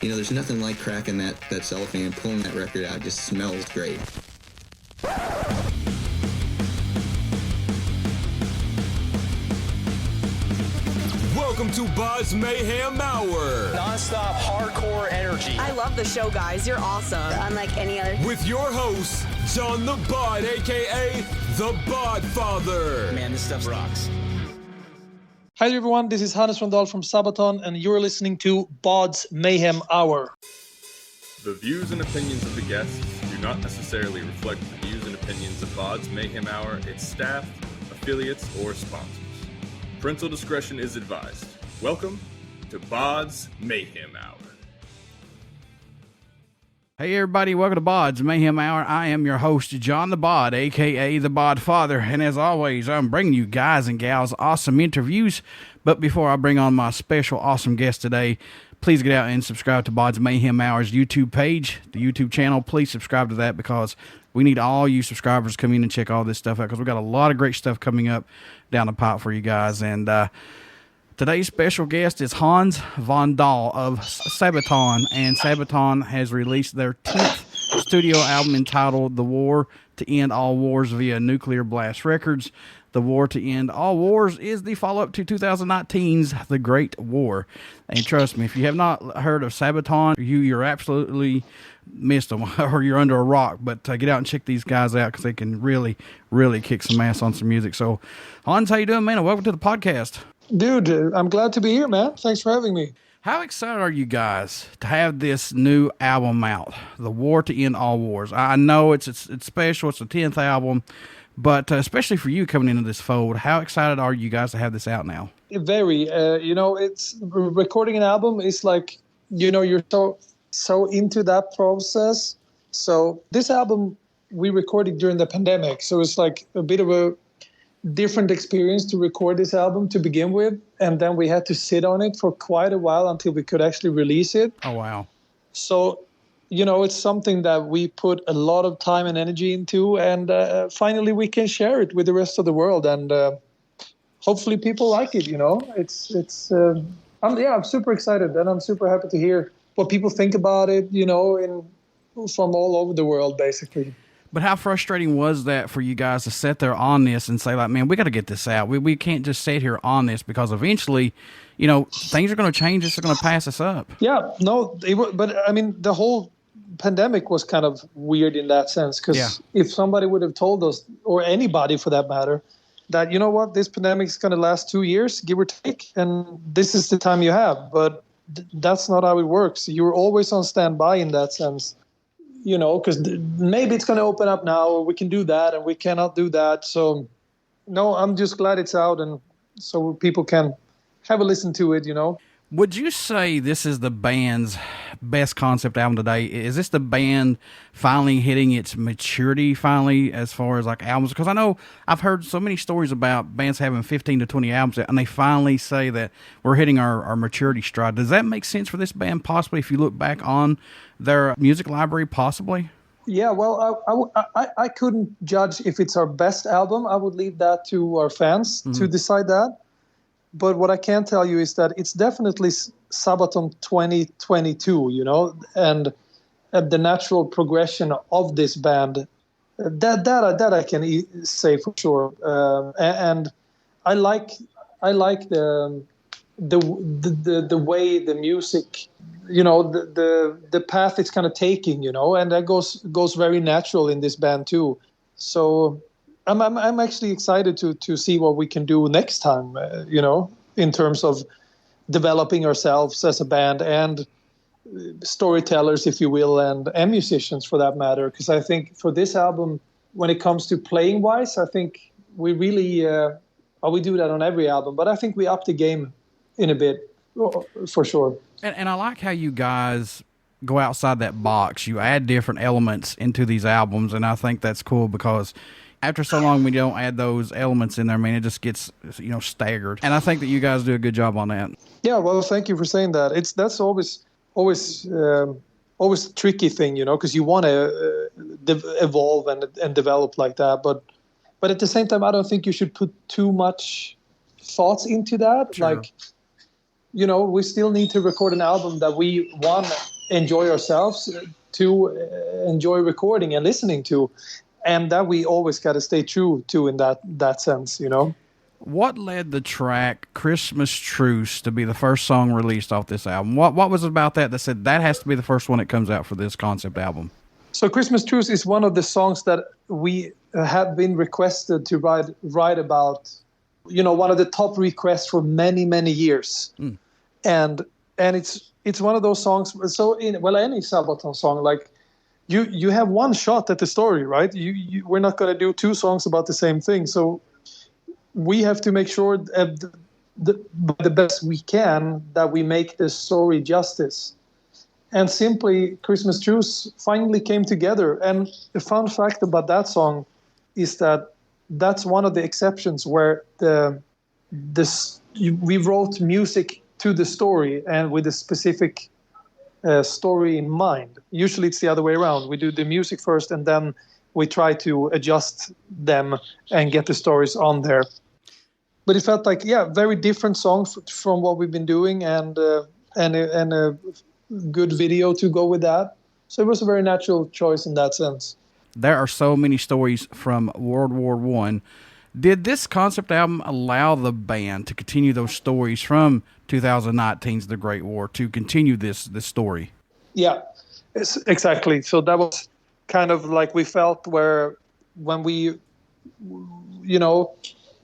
You know, there's nothing like cracking that cellophane and pulling that record out. It just smells great. Welcome to BODS Mayhem Hour. Non-stop hardcore energy. I love the show, guys. You're awesome. Unlike any other. With your host, John the Bod, a.k.a. the Bod Father. Man, this stuff rocks. Hi everyone, this is Hannes from Dahl of Sabaton, and you're listening to BODS Mayhem Hour. The views and opinions of the guests do not necessarily reflect the views and opinions of BODS Mayhem Hour, its staff, affiliates, or sponsors. Parental discretion is advised. Welcome to BODS Mayhem Hour. Hey everybody, welcome to BODS Mayhem Hour. I am your host, John the Bod, a.k.a. the Bod Father, and as always, I'm bringing you guys and gals awesome interviews. But before I bring on my special awesome guest today, please get out and subscribe to BODS Mayhem Hour's YouTube page, the YouTube channel. Please subscribe to that because we need all you subscribers to come in and check all this stuff out because we've got a lot of great stuff coming up down the pipe for you guys. And today's special guest is Hans von Dahl of Sabaton, and Sabaton has released their 10th studio album entitled The War to End All Wars via Nuclear Blast Records. The War to End All Wars is the follow-up to 2019's The Great War. And trust me, if you have not heard of Sabaton, you're absolutely missed them or you're under a rock. But get out and check these guys out because they can really, really kick some ass on some music. So, Hans, how you doing, man? And welcome to the podcast. Dude, I'm glad to be here, man. Thanks for having me. How excited are you guys to have this new album out, The War to End All Wars? I know it's special. It's the 10th album. But especially for you coming into this fold, how excited are you guys to have this out now? Very. It's recording an album is like, you're so into that process. So this album we recorded during the pandemic. So it's like a bit of a different experience to record this album to begin with. And then we had to sit on it for quite a while until we could actually release it. Oh, wow. So it's something that we put a lot of time and energy into, and finally we can share it with the rest of the world, and hopefully people like it. I'm super excited, and I'm super happy to hear what people think about it. From all over the world, basically. But how frustrating was that for you guys to sit there on this and say, like, man, we got to get this out. We can't just sit here on this because eventually, things are going to change. It's going to pass us up. Yeah, no, but I mean, the whole pandemic was kind of weird in that sense because if somebody would have told us, or anybody for that matter, that, this pandemic is going to last 2 years, give or take, and this is the time you have. But that's not how it works. You're always on standby in that sense. Because maybe it's going to open up now, or we can do that, and we cannot do that. So, no, I'm just glad it's out, and so people can have a listen to it, Would you say this is the band's best concept album today? Is this the band finally hitting its maturity finally as far as like albums? Because I know I've heard so many stories about bands having 15 to 20 albums and they finally say that we're hitting our maturity stride. Does that make sense for this band possibly if you look back on their music library possibly? Yeah, well, I couldn't judge if it's our best album. I would leave that to our fans to decide that. But what I can tell you is that it's definitely Sabaton 2022, and the natural progression of this band. That I can say for sure. And I like the way the music, the path it's kind of taking, and that goes very natural in this band too. So I'm actually excited to see what we can do next time, in terms of developing ourselves as a band and storytellers, if you will, and musicians for that matter. Because I think for this album, when it comes to playing wise, I think we really, we do that on every album, but I think we upped the game in a bit, for sure. And I like how you guys go outside that box. You add different elements into these albums, and I think that's cool because after so long we don't add those elements in there, it just gets, staggered. And I think that you guys do a good job on that. Yeah, well, thank you for saying that. That's always a tricky thing, because you want to evolve and develop like that. But at the same time, I don't think you should put too much thoughts into that. Sure. Like, we still need to record an album that we, one, enjoy ourselves, two, enjoy recording and listening to, and that we always got to stay true to in that sense, What led the track Christmas Truce to be the first song released off this album? What was it about that said that has to be the first one that comes out for this concept album? So Christmas Truce is one of the songs that we have been requested to write about, one of the top requests for many, many years. And it's one of those songs. So any Sabaton song, like you have one shot at the story, right? We're not going to do two songs about the same thing. So we have to make sure the best we can that we make the story justice. And simply, Christmas Truce finally came together. And the fun fact about that song is that that's one of the exceptions where we wrote music to the story and with a specific story in mind. Usually it's the other way around. We do the music first and then we try to adjust them and get the stories on there. But it felt like, very different song from what we've been doing and a good video to go with that. So it was a very natural choice in that sense. There are so many stories from World War I. Did this concept album allow the band to continue those stories from 2019's The Great War, to continue this story? Yeah, exactly. So that was kind of like we felt when we,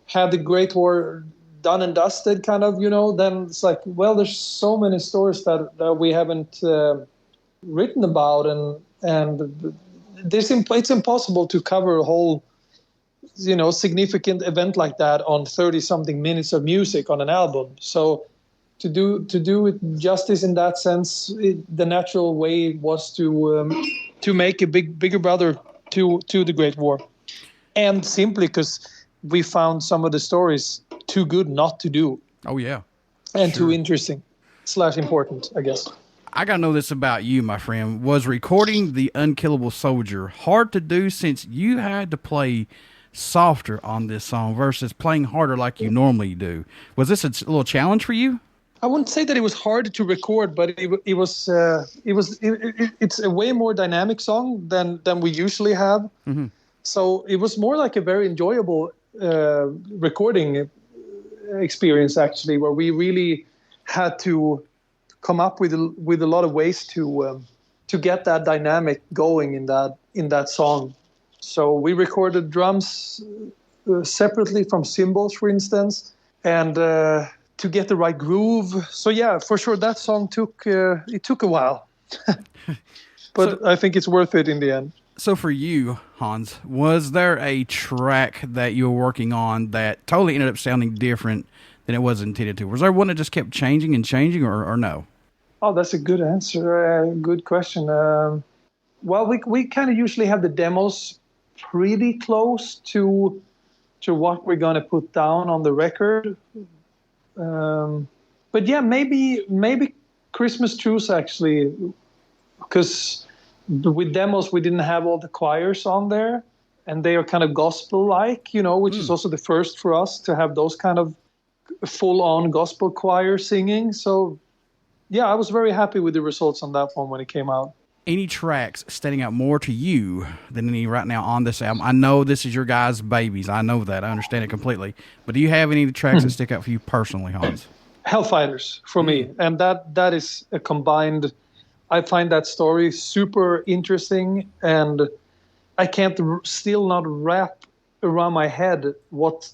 had the Great War done and dusted, kind of, then it's like, well, there's so many stories that we haven't written about, and it's impossible to cover a whole, significant event like that on 30-something minutes of music on an album. So to do it justice in that sense, the natural way was to make a bigger brother to the Great War, and simply because we found some of the stories too good not to do. Oh, yeah. And too interesting / important, I guess. I got to know this about you, my friend. Was recording The Unkillable Soldier hard to do since you had to play softer on this song versus playing harder like you normally do? Was this a little challenge for you? I wouldn't say that it was hard to record, but it's a way more dynamic song than we usually have. Mm-hmm. So it was more like a very enjoyable recording experience, actually, where we really had to come up with a lot of ways to get that dynamic going in that song. So we recorded drums separately from cymbals, for instance, and to get the right groove. So yeah, for sure, that song took a while, but I think it's worth it in the end. So for you, Hans, was there a track that you were working on that totally ended up sounding different than it was intended to? Was there one that just kept changing and changing, or no? Oh, that's a good answer. Good question. Well, we kind of usually have the demos pretty close to what we're going to put down on the record. But yeah, maybe Christmas Truce, actually, because with demos we didn't have all the choirs on there, and they are kind of gospel-like, which is also the first for us to have those kind of full-on gospel choir singing. So yeah, I was very happy with the results on that one when it came out. Any tracks standing out more to you than any right now on this album? I know this is your guys' babies. I know that. I understand it completely. But do you have any of the tracks that stick out for you personally, Hans? Hellfighters for me. And that is a combined... I find that story super interesting, and I can't still not wrap around my head what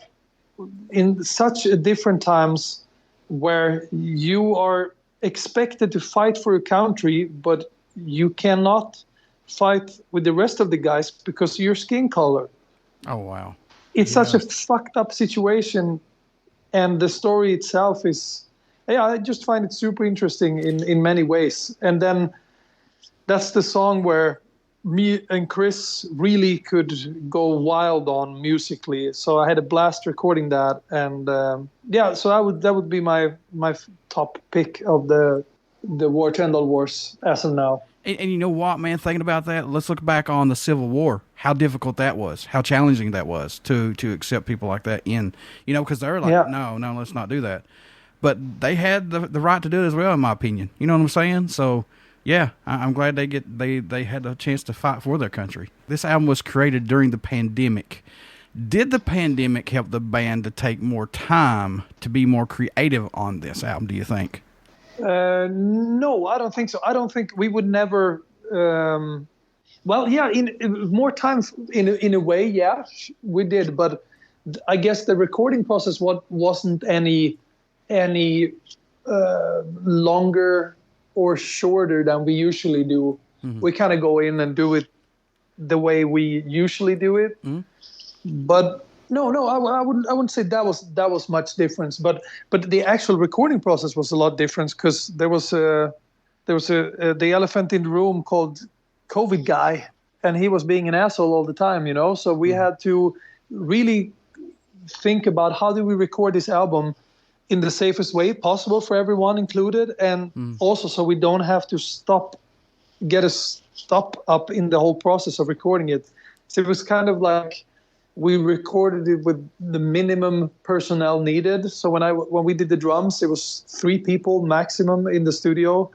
in such a different times where you are expected to fight for a country, but you cannot fight with the rest of the guys because of your skin color. Oh, wow. It's such a fucked up situation, and the story itself is... Yeah, I just find it super interesting in many ways. And then that's the song where me and Chris really could go wild on musically. So I had a blast recording that. And so that would be my top pick of the War Trendle Wars as of now. And you know what, man, thinking about that, let's look back on the Civil War, how difficult that was, how challenging that was to accept people like that in, because they're like, no, let's not do that. but they had the right to do it as well, in my opinion. You know what I'm saying? So, yeah, I'm glad they had a chance to fight for their country. This album was created during the pandemic. Did the pandemic help the band to take more time to be more creative on this album, do you think? No, I don't think so. I don't think we would never. Well, yeah, in more time in a way, yeah, we did. But I guess the recording process wasn't any longer or shorter than we usually do. Mm-hmm. We kind of go in and do it the way we usually do it. Mm-hmm. But no, I wouldn't say that was much difference. But the actual recording process was a lot different because there was the elephant in the room called COVID guy, and he was being an asshole all the time, you know. So we had to really think about how do we record this album in the safest way possible for everyone included, and also so we don't have to get a stop up in the whole process of recording it. So it was kind of like we recorded it with the minimum personnel needed. So when we did the drums, it was 3 people maximum in the studio.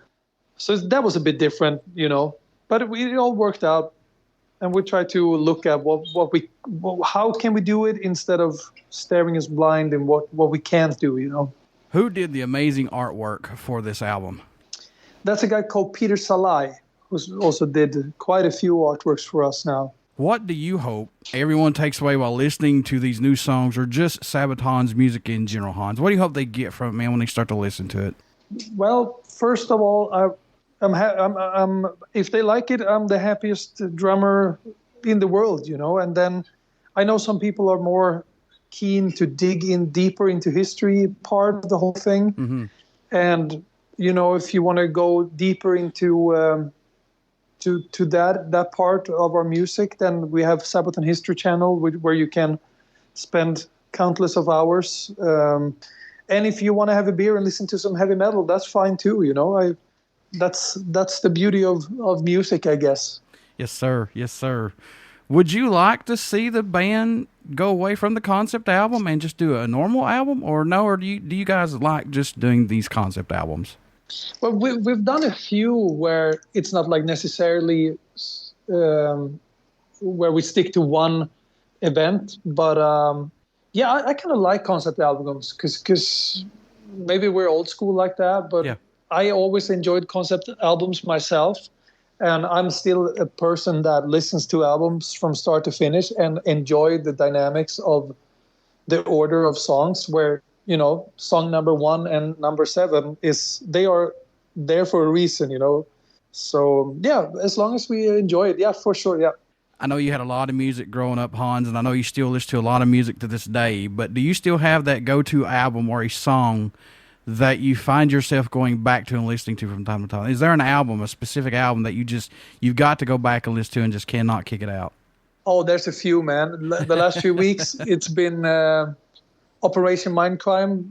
So that was a bit different, you know. But it all worked out, and we tried to look at how can we do it instead of staring us blind in what we can't do, you know. Who did the amazing artwork for this album? That's a guy called Peter Salai, who also did quite a few artworks for us now. What do you hope everyone takes away while listening to these new songs, or just Sabaton's music in general, Hans? What do you hope they get from it, man, when they start to listen to it? Well, first of all, I'm if they like it, I'm the happiest drummer in the world, you know. And then I know some people are more keen to dig in deeper into history part of the whole thing. Mm-hmm. And, you know, if you want to go deeper into to that part of our music, then we have Sabaton History Channel, where you can spend countless of hours. And if you want to have a beer and listen to some heavy metal, that's fine too, you know. That's the beauty of music, I guess. Yes, sir. Yes, sir. Would you like to see the band go away from the concept album and just do a normal album, or no? Or do you guys like just doing these concept albums? Well, we've done a few where it's not like necessarily where we stick to one event, but yeah, I kind of like concept albums because maybe we're old school like that, but yeah. I always enjoyed concept albums myself, and I'm still a person that listens to albums from start to finish and enjoy the dynamics of the order of songs, where, you know, song number 1 and number 7 they are there for a reason, you know. So yeah, as long as we enjoy it, yeah, for sure, yeah. I know you had a lot of music growing up, Hans, and I know you still listen to a lot of music to this day, but do you still have that go-to album or a song that you find yourself going back to and listening to from time to time? Is there an album, a specific album that you've got to go back and listen to and just cannot kick it out? Oh, there's a few, man. The last few weeks, it's been Operation Mindcrime,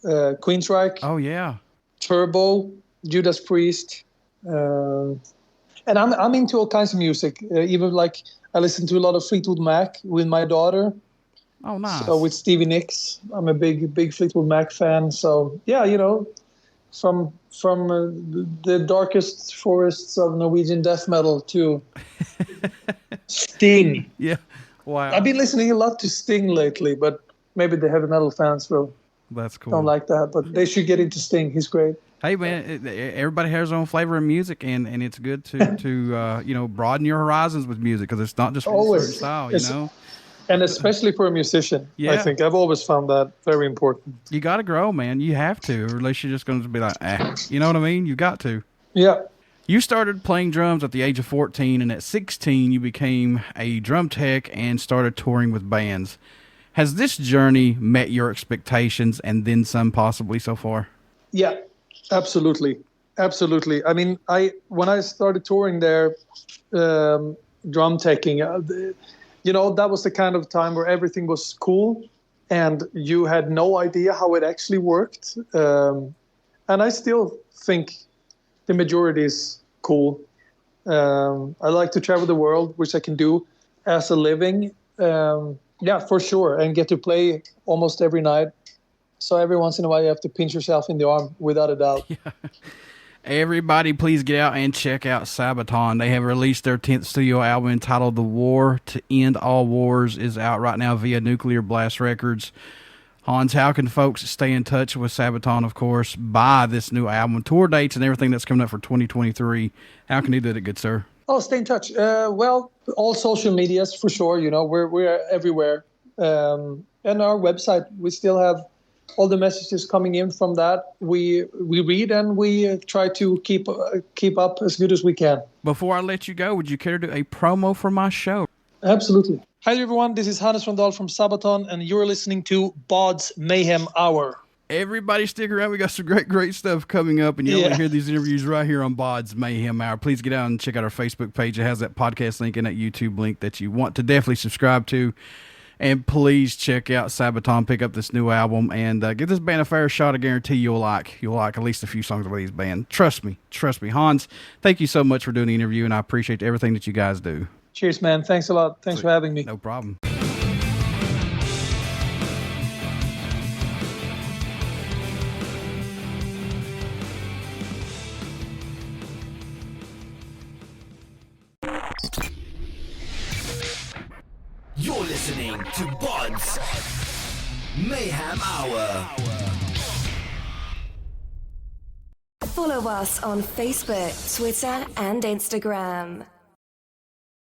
Queensryche. Oh, yeah. Turbo, Judas Priest. And I'm into all kinds of music. Even like I listen to a lot of Fleetwood Mac with my daughter. Oh, nice. So with Stevie Nicks, I'm a big Fleetwood Mac fan. So yeah, you know, from the darkest forests of Norwegian death metal to Sting. Yeah, wow. I've been listening a lot to Sting lately, but maybe the heavy metal fans That's cool. don't like that. But they should get into Sting. He's great. Hey man, everybody has their own flavor of music, and it's good to you know, broaden your horizons with music, because it's not just one certain style, you know. And especially for a musician, yeah. I think I've always found that very important. You got to grow, man. You have to, or else you're just going to be like, you know what I mean? You got to. Yeah. You started playing drums at the age of 14, and at 16, you became a drum tech and started touring with bands. Has this journey met your expectations and then some possibly so far? Yeah, absolutely. Absolutely. I mean, when I started touring there, drum teching, you know, that was the kind of time where everything was cool and you had no idea how it actually worked. And I still think the majority is cool. I like to travel the world, which I can do as a living. Yeah, for sure. And get to play almost every night. So every once in a while you have to pinch yourself in the arm, without a doubt. Everybody, please get out and check out Sabaton. They have released their 10th studio album entitled The War to End All Wars is out right now via Nuclear Blast Records. Hans, how can folks stay in touch with Sabaton, of course, buy this new album, tour dates and everything that's coming up for 2023? How can they do that, good sir? Oh, stay in touch. Well, all social medias for sure. You know, we're everywhere. And our website, we still have all the messages coming in from that. We read and we try to keep up as good as we can. Before I let you go, would you care to do a promo for my show? Absolutely. Hi everyone, this is Hannes from Dahl from Sabaton, and you're listening to BODS Mayhem Hour. Everybody stick around. We got some great stuff coming up, and you're going to hear these interviews right here on BODS Mayhem Hour. Please get out and check out our Facebook page. It has that podcast link and that YouTube link that you want to definitely subscribe to. And please check out Sabaton, pick up this new album, and give this band a fair shot. I guarantee you'll like at least a few songs of these band. Trust me. Hans, thank you so much for doing the interview, and I appreciate everything that you guys do. Cheers, man. Thanks a lot. Thanks for having me. No problem. You're listening to BODS Mayhem Hour. Follow us on Facebook, Twitter, and Instagram.